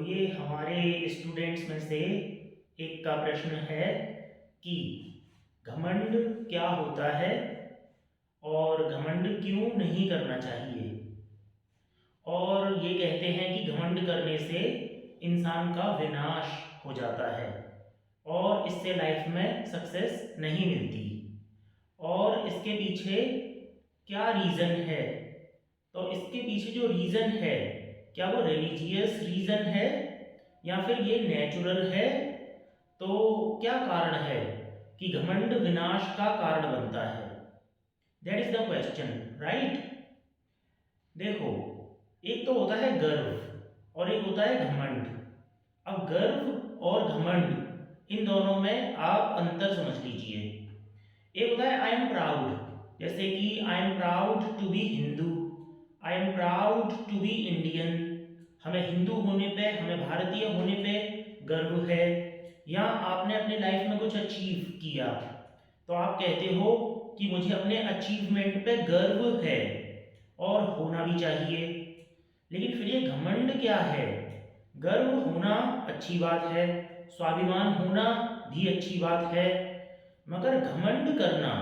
ये हमारे स्टूडेंट्स में से एक का प्रश्न है कि घमंड क्या होता है और घमंड क्यों नहीं करना चाहिए। और ये कहते हैं कि घमंड करने से इंसान का विनाश हो जाता है और इससे लाइफ में सक्सेस नहीं मिलती। और इसके पीछे क्या रीज़न है? तो इसके पीछे जो रीज़न है, क्या वो रिलीजियस रीज़न है या फिर ये नेचुरल है? तो क्या कारण है कि घमंड विनाश का कारण बनता है? That is the question, right. देखो, एक तो होता है गर्व और एक होता है घमंड। अब गर्व और घमंड, इन दोनों में आप अंतर समझ लीजिए। एक होता है आई एम प्राउड, जैसे कि I am proud to be Hindu, I am proud to be Indian. हमें हिंदू होने पे, हमें भारतीय होने पे गर्व है। या आपने अपने लाइफ में कुछ अचीव किया तो आप कहते हो कि मुझे अपने अचीवमेंट पे गर्व है और होना भी चाहिए। लेकिन फिर ये घमंड क्या है? गर्व होना अच्छी बात है, स्वाभिमान होना भी अच्छी बात है, मगर घमंड करना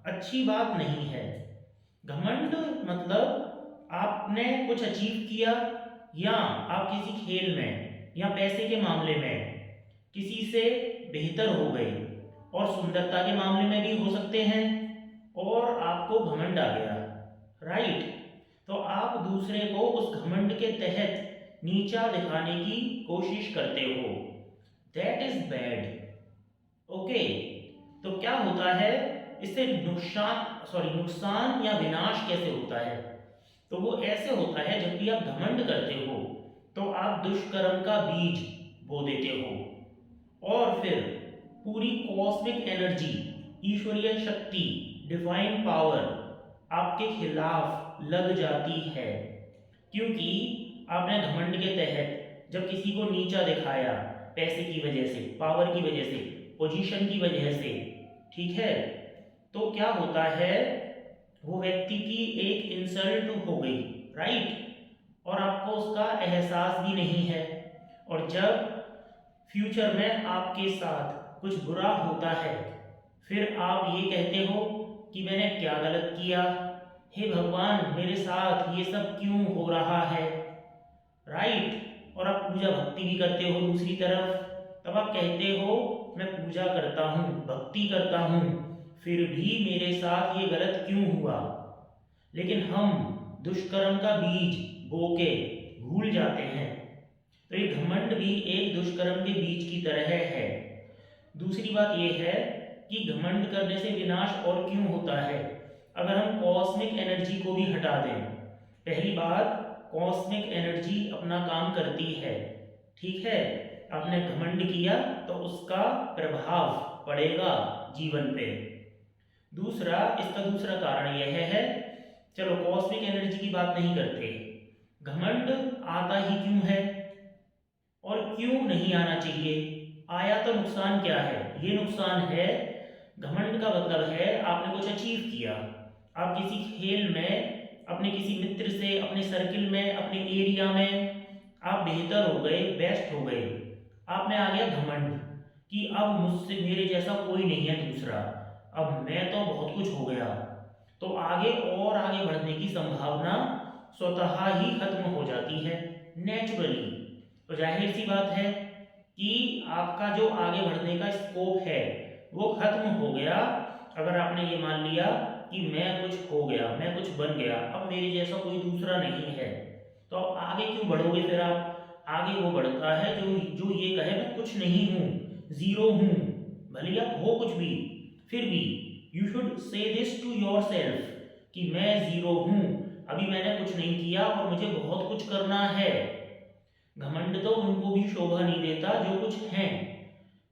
अच्छी बात नहीं है। घमंड मतलब आपने कुछ अचीव किया, या आप किसी खेल में या पैसे के मामले में किसी से बेहतर हो गए, और सुंदरता के मामले में भी हो सकते हैं, और आपको घमंड आ गया, राइट। तो आप दूसरे को उस घमंड के तहत नीचा दिखाने की कोशिश करते हो। That is bad. ओके, तो क्या होता है इससे? नुकसान या विनाश कैसे होता है? तो वो ऐसे होता है, जब भी आप घमंड करते हो तो आप दुष्कर्म का बीज बो देते हो, और फिर पूरी कॉस्मिक एनर्जी, ईश्वरीय शक्ति, डिवाइन पावर आपके खिलाफ लग जाती है। क्योंकि आपने घमंड के तहत जब किसी को नीचा दिखाया, पैसे की वजह से, पावर की वजह से, पोजीशन की वजह से, ठीक है, तो क्या होता है, वो व्यक्ति की एक इंसल्ट हो गई, राइट, और आपको उसका एहसास भी नहीं है। और जब फ्यूचर में आपके साथ कुछ बुरा होता है, फिर आप ये कहते हो कि मैंने क्या गलत किया, हे भगवान मेरे साथ ये सब क्यों हो रहा है, राइट। और आप पूजा भक्ति भी करते हो दूसरी तरफ, तब आप कहते हो मैं पूजा करता हूँ, भक्ति करता हूँ, फिर भी मेरे साथ ये गलत क्यों हुआ। लेकिन हम दुष्कर्म का बीज बो के भूल जाते हैं। तो ये घमंड भी एक दुष्कर्म के बीज की तरह है। दूसरी बात यह है कि घमंड करने से विनाश और क्यों होता है। अगर हम कॉस्मिक एनर्जी को भी हटा दें, पहली बात, कॉस्मिक एनर्जी अपना काम करती है, ठीक है। आपने घमंड किया तो उसका प्रभाव पड़ेगा जीवन पे। दूसरा, इसका दूसरा कारण यह है, चलो कॉस्मिक एनर्जी की बात नहीं करते, घमंड आता ही क्यों है और क्यों नहीं आना चाहिए? आया तो नुकसान क्या है? ये नुकसान है, घमंड का मतलब है आपने कुछ अचीव किया, आप किसी खेल में अपने किसी मित्र से, अपने सर्किल में, अपने एरिया में आप बेहतर हो गए, बेस्ट हो गए। आप में आ गया घमंड कि अब मुझसे, मेरे जैसा कोई नहीं है दूसरा, अब मैं तो बहुत कुछ हो गया। तो आगे और आगे बढ़ने की संभावना स्वतः ही खत्म हो जाती है, नेचुरली। तो जाहिर सी बात है कि आपका जो आगे बढ़ने का स्कोप है वो खत्म हो गया। अगर आपने ये मान लिया कि मैं कुछ हो गया, मैं कुछ बन गया, अब मेरे जैसा कोई दूसरा नहीं है, तो आगे क्यों बढ़ोगे फिर आप? आगे वो बढ़ता है जो जो ये कहे मैं कुछ नहीं हूँ, जीरो हूँ। भले आप हो कुछ भी, फिर भी you should say this to yourself कि मैं जीरो हूँ, अभी मैंने कुछ नहीं किया और मुझे बहुत कुछ करना है। घमंड तो उनको भी शोभा नहीं देता जो कुछ हैं।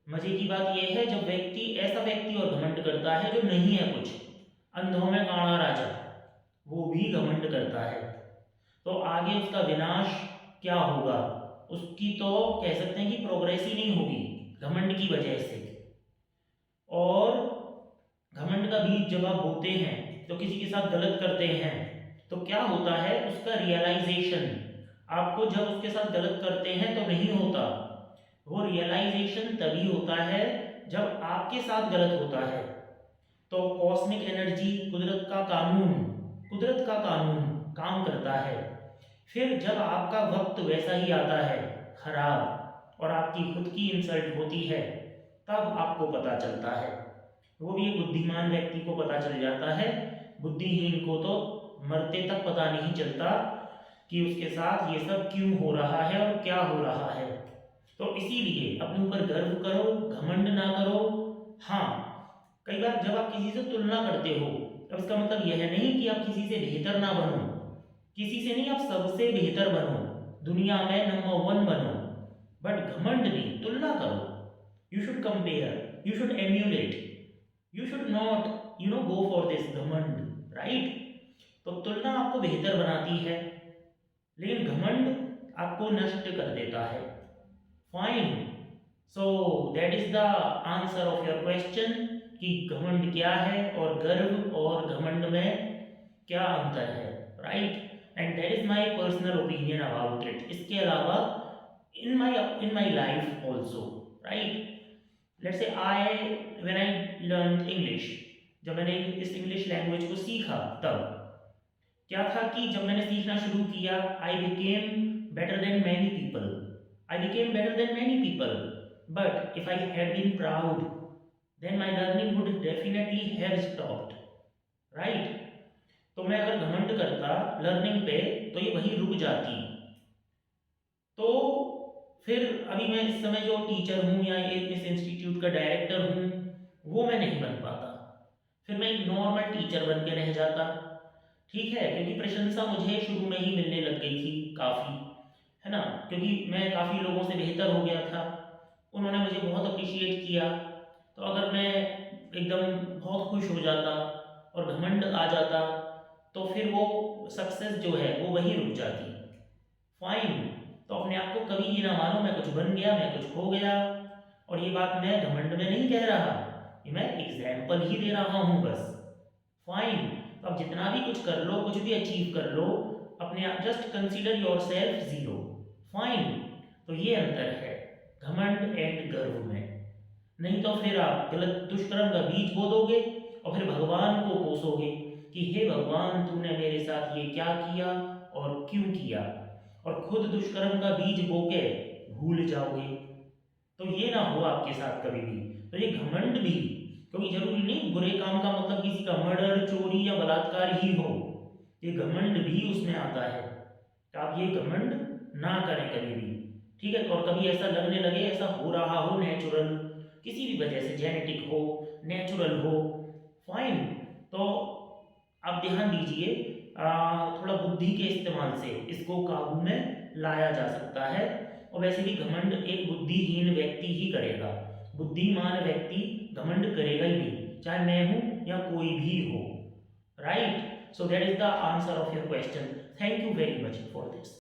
मजे की बात यह है, जब व्यक्ति, ऐसा व्यक्ति और घमंड करता है जो नहीं है कुछ, अंधों में काणा राजा, वो भी घमंड करता है, तो आगे उसका विनाश क्या होगा? उसकी तो कह सकते हैं कि प्रोग्रेस ही नहीं होगी घमंड की वजह से। और घमंड का बीज जब आप बोते हैं तो किसी के साथ गलत करते हैं तो क्या होता है, उसका रियलाइजेशन आपको जब उसके साथ गलत करते हैं तो नहीं होता, वो रियलाइजेशन तभी होता है जब आपके साथ गलत होता है। तो कॉस्मिक एनर्जी, कुदरत का कानून काम करता है। फिर जब आपका वक्त वैसा ही आता है खराब और आपकी खुद की इंसल्ट होती है, तब आपको पता चलता है। वो भी एक बुद्धिमान व्यक्ति को पता चल जाता है, बुद्धिहीन को तो मरते तक पता नहीं चलता कि उसके साथ ये सब क्यों हो रहा है और क्या हो रहा है। तो इसीलिए अपने ऊपर गर्व करो, घमंड ना करो। हाँ, कई बार जब आप किसी से तुलना करते हो, तब इसका मतलब यह नहीं कि आप किसी से बेहतर ना बनो, किसी से नहीं, आप सबसे बेहतर बनो, दुनिया में नंबर 1 बनो, बट घमंड नहीं, तुलना करो। You should compare, you should emulate, you should not go for this घमंड, राइट। तो तुलना आपको बेहतर बनाती है, लेकिन घमंड आपको नष्ट कर देता है। Fine, so that is the answer of your question कि घमंड क्या है और गर्व और घमंड में क्या अंतर है, right. And that is my personal opinion about it. इसके अलावा in my life also, right? Let's say when I learned English, जब मैंने इस इंग्लिश लैंग्वेज को सीखा, तब क्या था कि जब मैंने सीखना शुरू किया, I became better than many people. I became better than many people. But if I had been proud, then my learning would definitely have stopped, right? तो मैं अगर घमंड करता लर्निंग पे, तो ये वहीं रुक जाती। तो फिर अभी मैं इस समय जो टीचर हूँ या इस इंस्टीट्यूट का डायरेक्टर हूँ, वो मैं नहीं बन पाता। फिर मैं एक नॉर्मल टीचर बन के रह जाता, ठीक है, क्योंकि प्रशंसा मुझे शुरू में ही मिलने लग गई थी काफ़ी, है ना, क्योंकि मैं काफ़ी लोगों से बेहतर हो गया था, उन्होंने मुझे बहुत अप्रिशिएट किया। तो अगर मैं एकदम बहुत खुश हो जाता और घमंड आ जाता, तो फिर वो सक्सेस जो है वो वहीं रुक जाती। फाइन, तो अपने आप को कभी ये ना मानो मैं कुछ बन गया, मैं कुछ हो गया। और ये बात मैं घमंड में नहीं कह रहा, ये मैं एग्जाम्पल ही दे रहा हूँ बस। फाइन, तो अब जितना भी कुछ कर लो, कुछ भी अचीव कर लो, अपने आप just consider your self zero. Fine, तो ये अंतर है घमंड एंड गर्व में। नहीं तो फिर आप गलत दुष्कर्म का बीज बो दोगे और फिर भगवान को कोसोगे कि हे भगवान, तूने मेरे साथ ये क्या किया और क्यों किया, और खुद दुष्कर्म का बीज बो के भूल जाओगे। तो ये ना हो आपके साथ कभी भी। तो ये घमंड भी, क्योंकि जरूरी नहीं बुरे काम का मतलब किसी का मर्डर, चोरी या बलात्कार ही हो, ये घमंड भी उसमें आता है। तो आप ये घमंड ना करें कभी भी, ठीक है। और कभी ऐसा लगने लगे, ऐसा हो रहा हो नेचुरल, किसी भी वजह से, जेनेटिक हो, नेचुरल हो, फाइन, तो आप ध्यान दीजिए, थोड़ा बुद्धि के इस्तेमाल से इसको काबू में लाया जा सकता है। और वैसे भी घमंड एक बुद्धिहीन व्यक्ति ही करेगा, बुद्धिमान व्यक्ति घमंड करेगा ही नहीं, चाहे मैं हूं या कोई भी हो, right. So that is the answer of your question. Thank you very much for this.